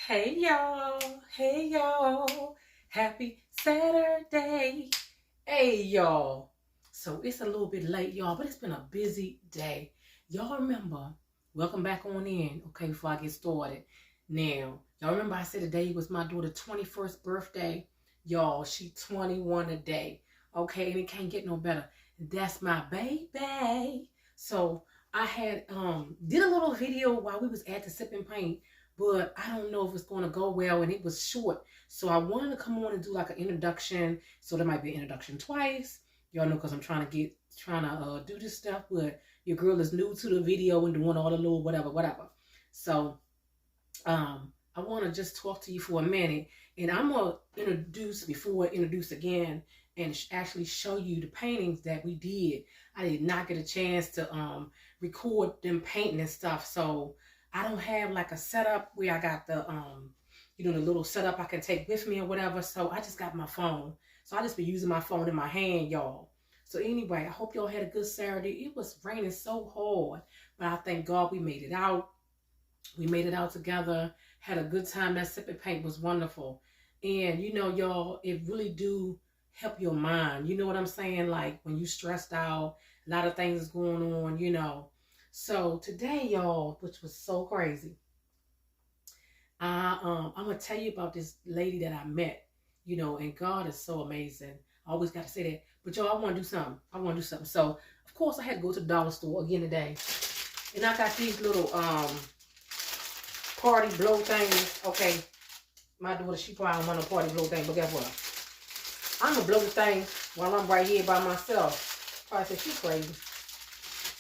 Hey y'all, happy Saturday. Hey y'all. So it's a little bit late, y'all, but it's been a busy day. Y'all remember, welcome back on in, okay, before I get started. Now, y'all remember I said today was my daughter's 21st birthday? Y'all, she 21 today, okay, and it can't get no better. That's my baby. So I had did a little video while we was at the Sip and Paint, but I don't know if it's going to go well, and it was short. So I wanted to come on and do like an introduction. So there might be an introduction twice. Y'all know because I'm trying to do this stuff, but your girl is new to the video and doing all the little whatever. So I want to just talk to you for a minute, and I'm going to introduce again and actually show you the paintings that we did. I did not get a chance to record them painting and stuff, so I don't have like a setup where I got the the little setup I can take with me or whatever. So I just got my phone. So I just been using my phone in my hand, y'all. So anyway, I hope y'all had a good Saturday. It was raining so hard, but I thank God we made it out. We made it out together, had a good time. That Sip and Paint was wonderful. And y'all, it really do help your mind. You know what I'm saying? Like when you stressed out, a lot of things is going on, So today, y'all, which was so crazy, I'm gonna tell you about this lady that I met, and God is so amazing. I always got to say that. But y'all, I want to do something. So of course I had to go to the dollar store again today, and I got these little party blow things. Okay, my daughter, she probably don't want no party blow thing, but guess what? I'm gonna blow the thing while I'm right here by myself. Probably say she's crazy.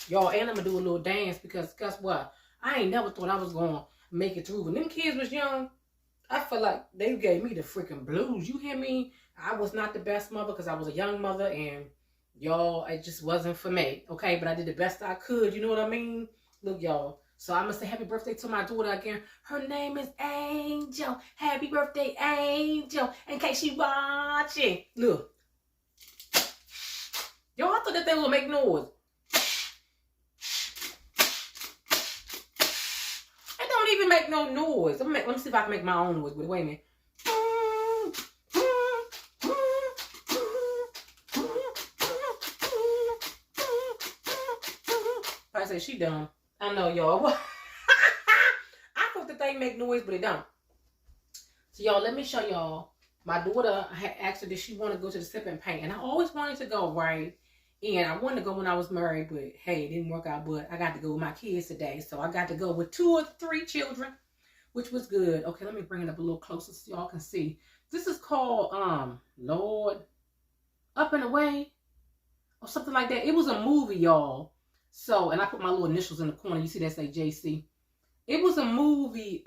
Y'all, and I'm gonna do a little dance because guess what? I ain't never thought I was gonna make it through. When them kids was young, I feel like they gave me the freaking blues. You hear me? I was not the best mother because I was a young mother, and y'all, it just wasn't for me. Okay, but I did the best I could. You know what I mean? Look, y'all. So I'm gonna say happy birthday to my daughter again. Her name is Angel. Happy birthday, Angel. In case she watching. Look. Y'all, I thought that thing would make noise. It don't even make no noise. Let me see if I can make my own noise. Wait a minute. I say she dumb. I know, y'all. I thought the thing make noise, but it don't. So y'all, let me show y'all. My daughter, I had asked her, did she want to go to the Sip and Paint? And I always wanted to go, right? And I wanted to go when I was married, but hey, it didn't work out. But I got to go with my kids today. So I got to go with 2 or 3 children, which was good. Okay, let me bring it up a little closer so y'all can see. This is called, Lord, Up and Away, or something like that. It was a movie, y'all. So, and I put my little initials in the corner. You see that say JC. It was a movie,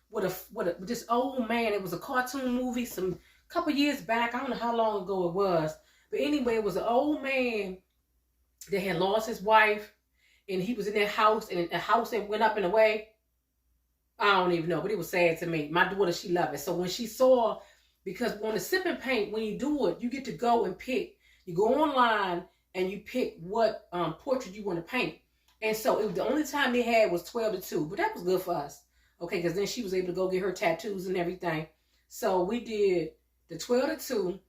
with this old man. It was a cartoon movie some couple years back. I don't know how long ago it was. But anyway, it was an old man that had lost his wife, and he was in that house, and the house that went up and away. I don't even know, but it was sad to me. My daughter, she loved it. So when she saw, because on the Sip and Paint, when you do it, you get to go and pick. You go online and you pick what portrait you want to paint. And so it was, the only time they had was 12 to 2, but that was good for us. Okay, because then she was able to go get her tattoos and everything. So we did the 12 to 2,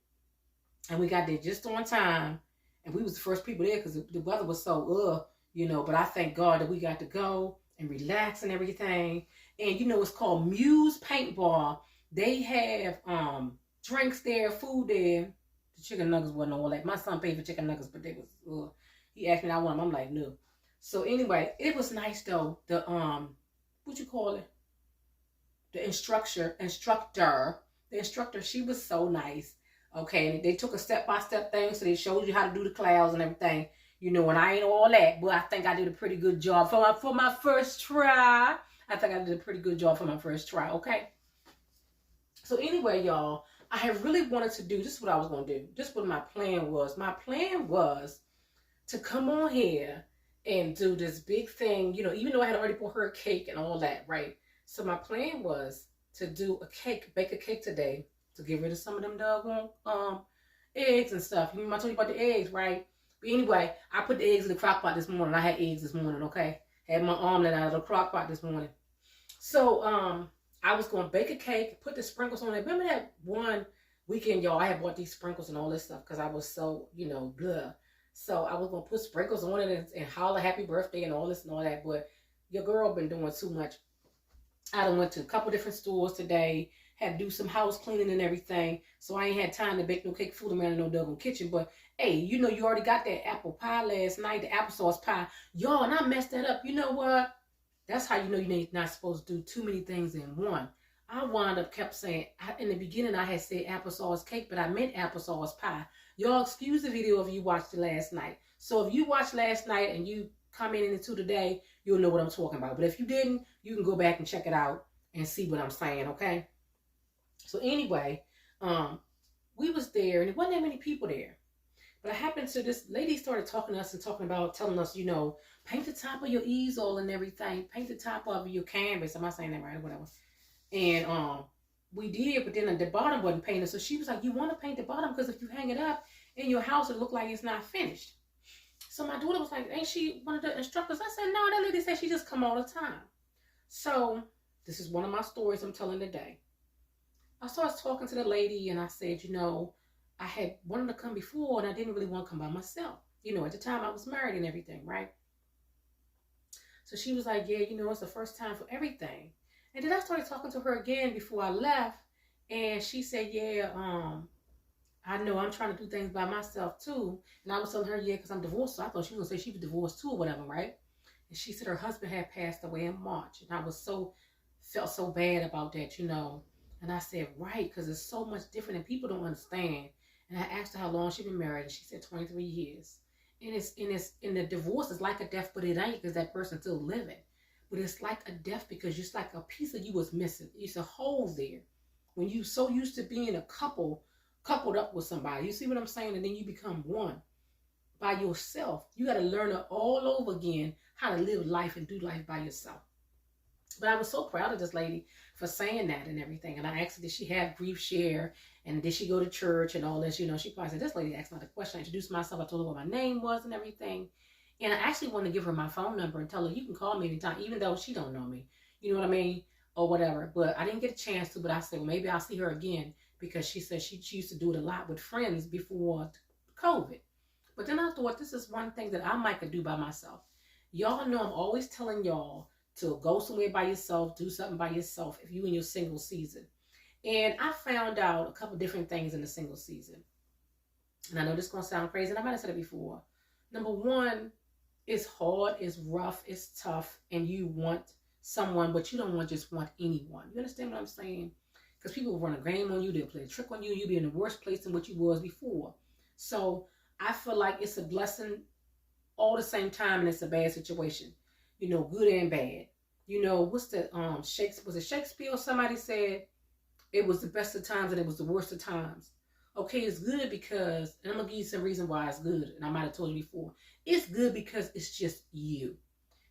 and we got there just on time. And we was the first people there because the weather was so, but I thank God that we got to go and relax and everything. And, it's called Muse Paint Bar. They have drinks there, food there. The chicken nuggets wasn't all that. My son paid for chicken nuggets, but they was, he asked me if I want them. I'm like, no. So anyway, it was nice though. The, what you call it? The instructor, she was so nice. Okay, and they took a step-by-step thing, so they showed you how to do the clouds and everything. And I ain't all that, but I think I did a pretty good job for my first try. I think I did a pretty good job for my first try, okay? So anyway, y'all, I have really wanted to do, this is what I was going to do. This is what my plan was. My plan was to come on here and do this big thing, even though I had already bought her a cake and all that, right? So my plan was to do a cake, bake a cake today, to get rid of some of them doggone eggs and stuff. You remember I told you about the eggs, right? But anyway, I put the eggs in the crock pot this morning. I had eggs this morning, okay? Had my omelet out of the crock pot this morning. So I was gonna bake a cake, put the sprinkles on it. Remember that one weekend, y'all, I had bought these sprinkles and all this stuff because I was so, blah. So I was gonna put sprinkles on it and holler happy birthday and all this and all that. But your girl been doing too much. I done went to a couple different stores today, had to do some house cleaning and everything. So I ain't had time to bake no cake, food around in no doggone kitchen. But hey, you already got that apple pie last night, the applesauce pie. Y'all, and I messed that up. You know what? That's how you know you're not supposed to do too many things in one. I wound up kept saying, in the beginning I had said applesauce cake, but I meant applesauce pie. Y'all excuse the video if you watched it last night. So if you watched last night and you commented into today, you'll know what I'm talking about. But if you didn't, you can go back and check it out and see what I'm saying, okay? So anyway, we was there and there wasn't that many people there. But I happened to, this lady started talking to us and telling us, paint the top of your easel and everything. Paint the top of your canvas. Am I saying that right or whatever? And we did, but then the bottom wasn't painted. So she was like, you want to paint the bottom because if you hang it up in your house, it look like it's not finished. So my daughter was like, ain't she one of the instructors? I said, no, that lady said she just come all the time. So this is one of my stories I'm telling today. I started talking to the lady and I said, I had wanted to come before and I didn't really want to come by myself. At the time I was married and everything, right? So she was like, yeah, it's the first time for everything. And then I started talking to her again before I left. And she said, yeah, I know I'm trying to do things by myself too. And I was telling her, yeah, because I'm divorced. So I thought she was going to say she was divorced too or whatever, right? And she said her husband had passed away in March. And I felt so bad about that, And I said, right, because it's so much different and people don't understand. And I asked her how long she'd been married, and she said 23 years. And the divorce is like a death, but it ain't because that person's still living. But it's like a death because it's like a piece of you was missing. It's a hole there. When you so used to being a coupled up with somebody, you see what I'm saying? And then you become one by yourself. You got to learn it all over again how to live life and do life by yourself. But I was so proud of this lady for saying that and everything. And I asked her, did she have grief share? And did she go to church and all this? She probably said, this lady asked me the question. I introduced myself. I told her what my name was and everything. And I actually wanted to give her my phone number and tell her, you can call me anytime, even though she don't know me. You know what I mean? Or whatever. But I didn't get a chance to, but I said, well, maybe I'll see her again because she said she used to do it a lot with friends before COVID. But then I thought this is one thing that I might could do by myself. Y'all know I'm always telling y'all to go somewhere by yourself, do something by yourself if you in your single season. And I found out a couple different things in the single season. And I know this is going to sound crazy, and I might have said it before. Number one, it's hard, it's rough, it's tough, and you want someone, but you don't just want anyone. You understand what I'm saying? Because people will run a game on you, they'll play a trick on you, you'll be in the worst place than what you was before. So I feel like it's a blessing all the same time, and it's a bad situation. Good and bad. What's the Shakespeare? Was it Shakespeare or somebody said it was the best of times and it was the worst of times? Okay, it's good because, and I'm gonna give you some reason why it's good, and I might have told you before. It's good because it's just you.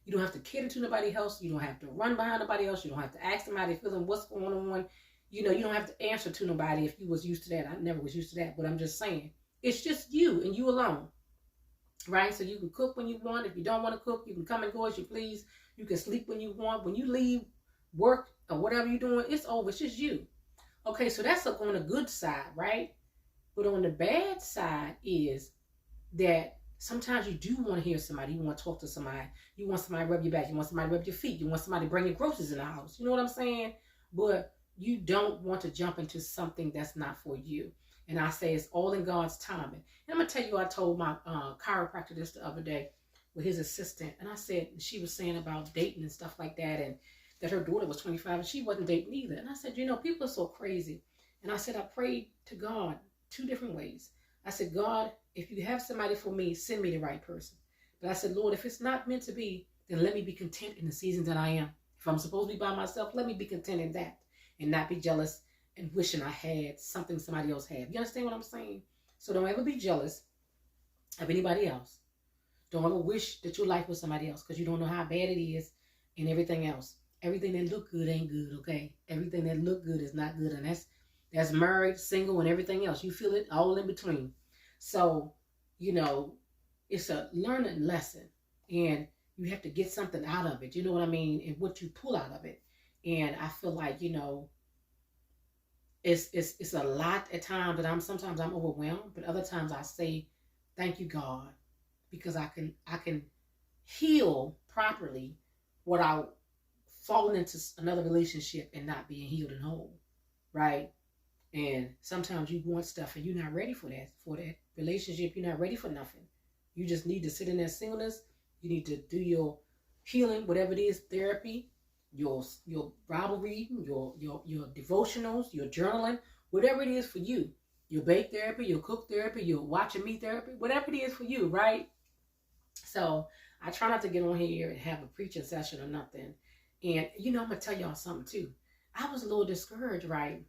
You don't have to cater to nobody else. You don't have to run behind nobody else. You don't have to ask somebody feeling what's going on. You don't have to answer to nobody if you was used to that. I never was used to that, but I'm just saying. It's just you and you alone. Right? So you can cook when you want. If you don't want to cook, you can come and go as you please. You can sleep when you want. When you leave work or whatever you're doing, it's over. It's just you. Okay, so that's on the good side, right? But on the bad side is that sometimes you do want to hear somebody. You want to talk to somebody. You want somebody to rub your back. You want somebody to rub your feet. You want somebody to bring your groceries in the house. You know what I'm saying? But you don't want to jump into something that's not for you. And I say it's all in God's timing. And I'm going to tell you, I told my chiropractor this the other day with his assistant. And I said, she was saying about dating and stuff like that. And that her daughter was 25 and she wasn't dating either. And I said, people are so crazy. And I said, I prayed to God 2 different ways. I said, God, if you have somebody for me, send me the right person. But I said, Lord, if it's not meant to be, then let me be content in the season that I am. If I'm supposed to be by myself, let me be content in that and not be jealous and wishing I had something somebody else had. You understand what I'm saying? So don't ever be jealous of anybody else. Don't ever wish that your life was somebody else because you don't know how bad it is and everything else. Everything that look good ain't good, okay? Everything that look good is not good. And that's married, single, and everything else. You feel it all in between. So, it's a learning lesson. And you have to get something out of it. You know what I mean? And what you pull out of it. And I feel like, it's a lot at times that sometimes I'm overwhelmed, but other times I say, thank you, God, because I can heal properly without falling into another relationship and not being healed and whole, right? And sometimes you want stuff and you're not ready for that relationship. You're not ready for nothing. You just need to sit in that singleness. You need to do your healing, whatever it is, therapy, your Bible reading, your devotionals, your journaling, whatever it is for you. Your bake therapy, your cook therapy, your watching me therapy, whatever it is for you, right? So I try not to get on here and have a preaching session or nothing. And I'm gonna tell y'all something too. I was a little discouraged, right?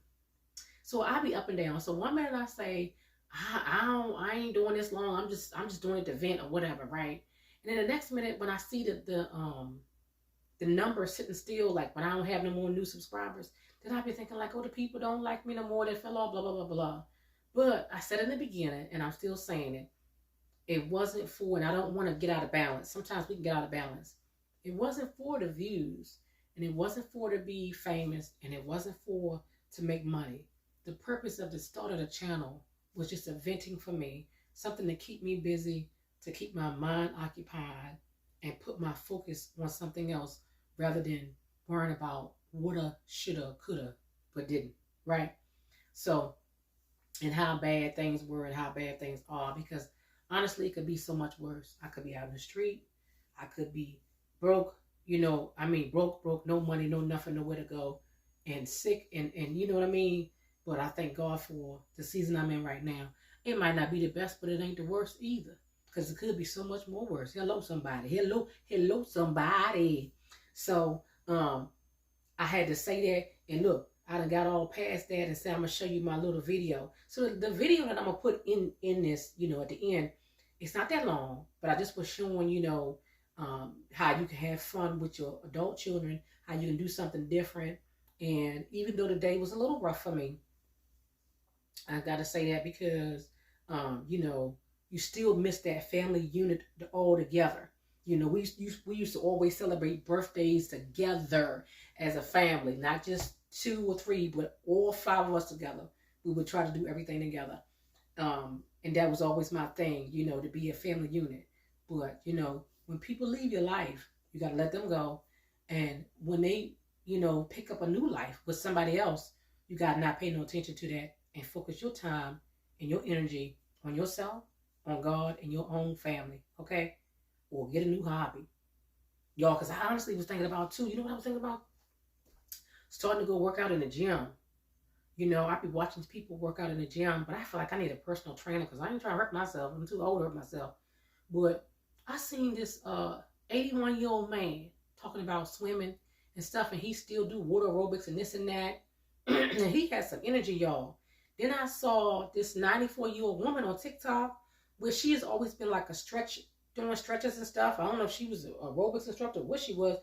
So I be up and down. So one minute I say, I ain't doing this long. I'm just doing it to vent or whatever, right? And then the next minute when I see the number sitting still, like when I don't have no more new subscribers, then I be thinking like, oh, the people don't like me no more. They fell off, blah blah blah blah. But I said in the beginning, and I'm still saying it. It wasn't for, and I don't want to get out of balance. Sometimes we can get out of balance. It wasn't for the views, and it wasn't for to be famous, and it wasn't for to make money. The purpose of the start of the channel was just a venting for me, something to keep me busy, to keep my mind occupied, and put my focus on something else rather than worrying about woulda, shoulda, coulda, but didn't, right? So, and how bad things were and how bad things are, because honestly, it could be so much worse. I could be out in the street. I could be broke, broke, no money, no nothing, nowhere to go, and sick, and you know what I mean? But I thank God for the season I'm in right now. It might not be the best, but it ain't the worst either, because it could be so much more worse. Hello, somebody. Hello, somebody. So, I had to say that, and look, I done got all past that and said I'm going to show you my little video. So the video that I'm going to put in this, at the end, it's not that long, but I just was showing, how you can have fun with your adult children, how you can do something different. And even though the day was a little rough for me, I got to say that because, you still miss that family unit all together. We used to always celebrate birthdays together as a family, not just 2 or 3, but all 5 of us together. We would try to do everything together. And that was always my thing, to be a family unit. But, when people leave your life, you got to let them go. And when they, pick up a new life with somebody else, you got to not pay no attention to that and focus your time and your energy on yourself, on God, and your own family, okay? Or get a new hobby. Y'all, because I honestly was thinking about, too, you know what I was thinking about? Starting to go work out in the gym. I be watching people work out in the gym, but I feel like I need a personal trainer because I ain't trying to hurt myself. I'm too old to hurt myself. But I seen this 81-year-old man talking about swimming and stuff, and he still do water aerobics and this and that. And he has some energy, y'all. Then I saw this 94-year-old woman on TikTok where she has always been like doing stretches and stuff. I don't know if she was an aerobics instructor or what she was.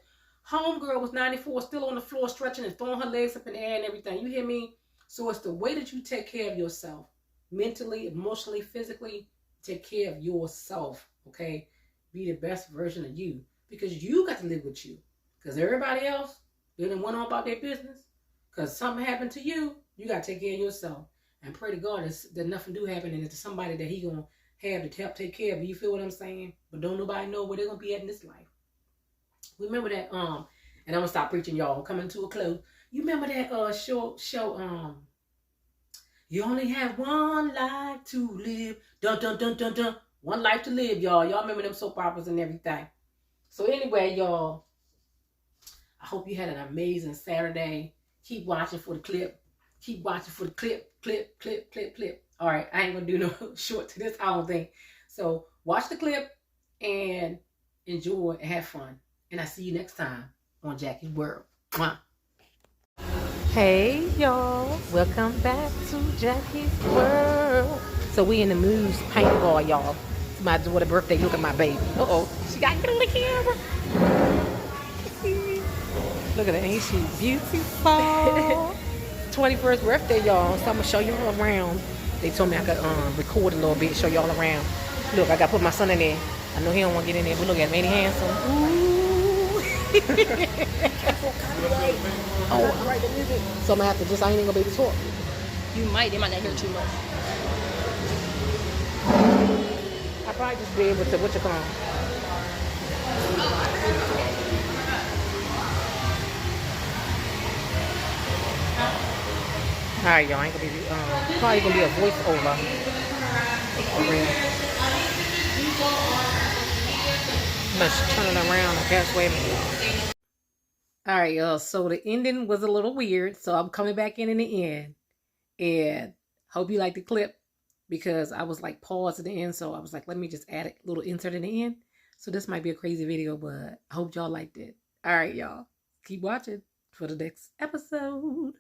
Homegirl was 94, still on the floor stretching and throwing her legs up in the air and everything. You hear me? So it's the way that you take care of yourself. Mentally, emotionally, physically, take care of yourself, okay? Be the best version of you. Because you got to live with you. Because everybody else, they done went on about their business. Because something happened to you, you got to take care of yourself. And pray to God that nothing do happen and it's somebody that he going to have to help take care of you. You feel what I'm saying? But don't nobody know where they're going to be at in this life. Remember that, and I'm going to stop preaching, y'all. I'm coming to a close. You remember that show, you only have one life to live. Dun, dun, dun, dun, dun. One life to live, y'all. Y'all remember them soap operas and everything. So anyway, y'all, I hope you had an amazing Saturday. Keep watching for the clip. Keep watching for the clip. All right, I ain't going to do no short to this, I don't think. So watch the clip and enjoy and have fun. And I'll see you next time on Jackie's World. Mwah. Hey, y'all. Welcome back to Jackie's World. So we in the Moose paintball, y'all. It's my daughter's birthday. Look at my baby. Uh-oh. She got to get on the camera. Look at her. Ain't she beautiful? 21st birthday, y'all. So I'm going to show you all around. They told me I could record a little bit, show y'all around. Look, I got to put my son in there. I know he don't want to get in there, but look at him. Ain't he handsome? Ooh. Oh, copyright the music. So I'm gonna have to just, I ain't even gonna be able to talk. You might, they might not hear too much. I'll probably just be able to, what you call it? Alright, y'all, ain't gonna be, probably gonna be a voiceover. For real. Let's turn it around, I guess, wait a minute. Alright, y'all, so the ending was a little weird, so I'm coming back in the end. And hope you like the clip, because I was like paused at the end, so I was like, let me just add a little insert in the end. So this might be a crazy video, but I hope y'all liked it. Alright, y'all, keep watching for the next episode.